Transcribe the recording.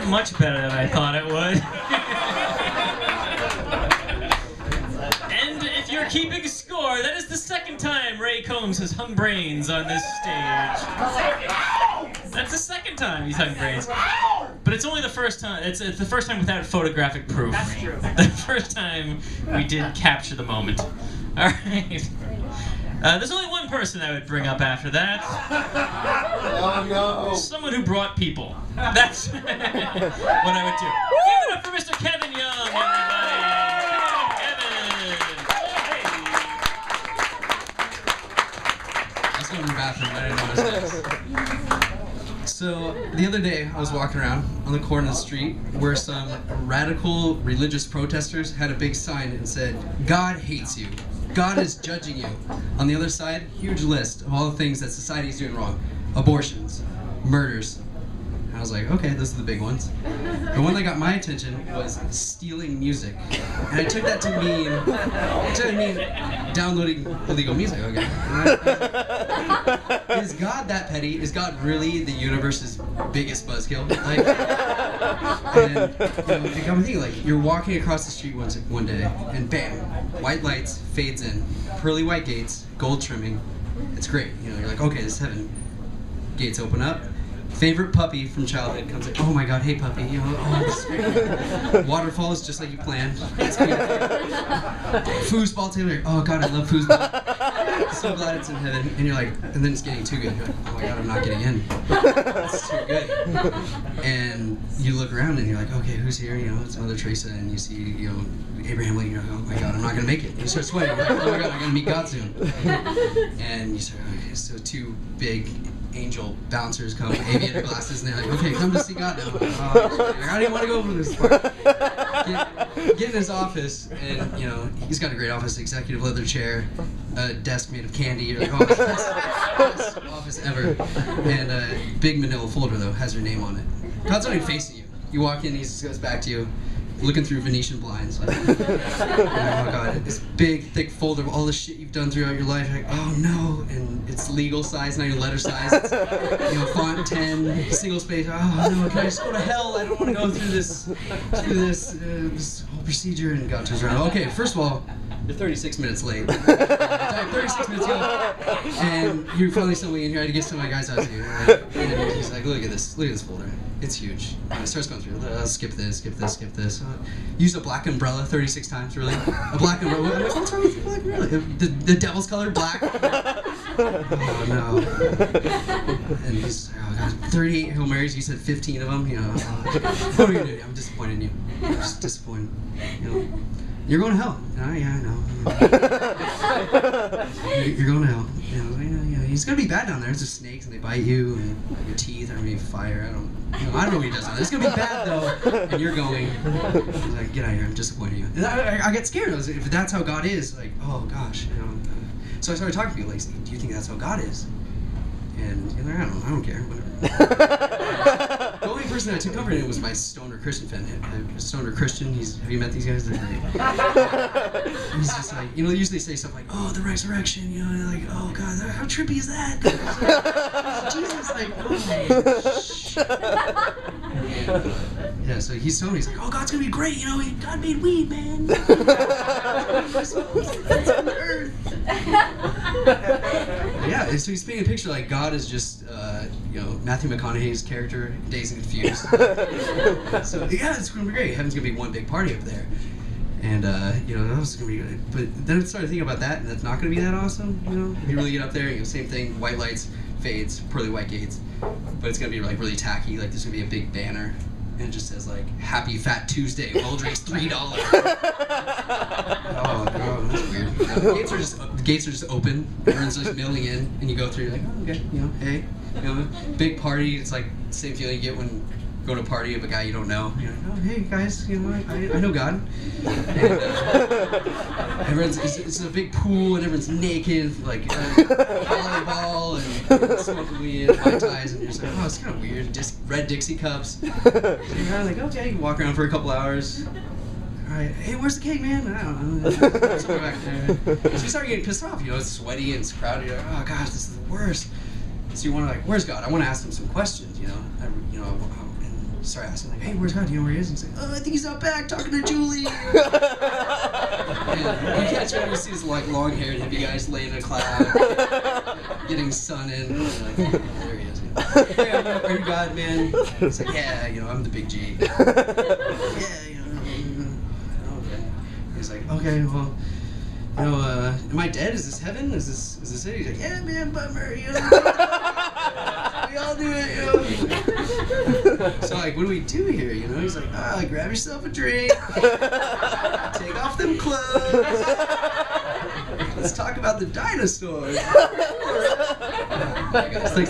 much better than I thought it would. And if you're keeping score, that is the second time Ray Combs has hung brains on this stage. That's the second time he's hung brains. But it's only the first time. It's the first time without photographic proof. That's true. The first time we did capture the moment. All right. There's only one person I would bring up after that. Oh, no. Someone who brought people. That's what I would do. Give it up for Mr. Kevin Young, everybody. Kevin. I was going to the bathroom, but I didn't know what was next. So, the other day, I was walking around on the corner of the street where some radical religious protesters had a big sign and said, "God hates you. God is judging you." On the other side, huge list of all the things that society is doing wrong. Abortions, murders. And I was like, okay, those are the big ones. The one that got my attention was stealing music. And I took that to mean, downloading illegal music, okay. Is God that petty? Is God really the universe's biggest buzzkill? Like, and it got me thinking, like, you're walking across the street one day, and bam, white lights, fades in, pearly white gates, gold trimming. It's great. You know, you're like, okay, this is heaven. Gates open up. Favorite puppy from childhood comes in. Oh my God, hey puppy. You know, oh, this is great. Waterfalls just like you planned. It's foosball table. Like, oh God, I love foosball. So glad it's in heaven. And you're like, and then it's getting too good. You're like, oh my God, I'm not getting in. It's too good. And you look around and you're like, okay, who's here? You know, it's Mother Teresa, and you see, you know, Abraham Lincoln. You're like, oh my God, I'm not gonna make it. And you start sweating. You're like, oh my God, I'm gonna meet God soon. And you start, okay, so two big angel bouncers come with aviator glasses, and they're like, okay, come to see God now. I don't even want to go over this part. Get in his office, and you know, he's got a great office, executive leather chair, a desk made of candy. You're like, oh, best office ever. And a big manila folder, though, has your name on it. God's not even facing you. You walk in, he just goes back to you, looking through Venetian blinds. Like, oh God, this big, thick folder of all the shit you've done throughout your life. You're like, oh no, and it's legal size, not even letter size. It's, you know, font 10, single space. Oh no, can I just go to hell? I don't want to go through this whole procedure. And God turns around. Okay, first of all, you're 36 minutes late. 36 minutes ago, and you're finally somewhere in here. I had to get some of my guys out to you. And he's like, look at this folder. It's huge. And it starts going through. Skip this, skip this, skip this. Use a black umbrella 36 times, really? A black umbrella? I'm like, what's wrong with the black umbrella? The devil's color, black? Oh no. And he's like, oh God, 38 Hail Marys, you said 15 of them? You know, what are we gonna do? I'm disappointed in you. I'm just disappointed. You know, you're going to hell. Oh, yeah, I know. You're going to hell. You know, he's gonna be bad down there. There's just snakes and they bite you, and your teeth are gonna be fire. I don't know what he does down there. It's gonna be bad though, and you're going. He's like, get out of here. I'm disappointed in you. And I get scared. I was like, if that's how God is, like, oh gosh, you know. So I started talking to people like, do you think that's how God is? And you're like, I don't care. Whatever. The only person that took comfort in it was my stoner Christian friend. Stoner Christian, have you met these guys? They're great. He's just like, you know, they usually say stuff like, oh, the resurrection, you know, and like, oh God, how trippy is that? Jesus, like, oh, yeah, so he's telling me, he's like, oh, God's gonna be great, you know, God made weed, man. That's on earth. Yeah, so he's painting a picture like God is just, you know, Matthew McConaughey's character, Dazed and Confused. So yeah, it's gonna be great. Heaven's gonna be one big party up there, and you know, that was gonna be good. But then I started thinking about that, and that's not gonna be that awesome. You know, you really get up there, you know, same thing, white lights, fades, pearly white gates, but it's gonna be like really tacky. Like there's gonna be a big banner, and it just says like Happy Fat Tuesday, all drinks $3. Oh God, that's weird. The gates are just open. Everyone's just milling in, and you go through. You're like, oh, okay, you know, hey, you know, big party. It's like the same feeling you get when you go to a party of a guy you don't know. You're like, oh, hey guys, you know, I know God. And it's a big pool, and everyone's naked, like volleyball and smoking weed and high ties, and you're just like, oh, it's kind of weird. Just red Dixie cups. So you're kind of like, okay, you can walk around for a couple hours. All right, hey, where's the cake, man? I don't know. Somewhere back there. So you start getting pissed off. You know, it's sweaty and it's crowded. You're like, oh gosh, this is the worst. So you want to like, where's God? I want to ask him some questions. You know, start asking like, hey, where's God? Do you know where he is? And he's like, oh, I think he's out back talking to Julie. And you catch him, you see these like long-haired hippie guys laying in a cloud, getting sun in. And like, oh, there he is. Hey, are you God, man? He's like, yeah, you know, I'm the big G. Yeah, you know, okay. He's like, okay, well, you know, am I dead? Is this heaven? Is this it? He's like, yeah, man, bummer, you know. We all do it, you know. So like, what do we do here? You know, he's like, grab yourself a drink, take off them clothes. Let's talk about the dinosaurs. It's like,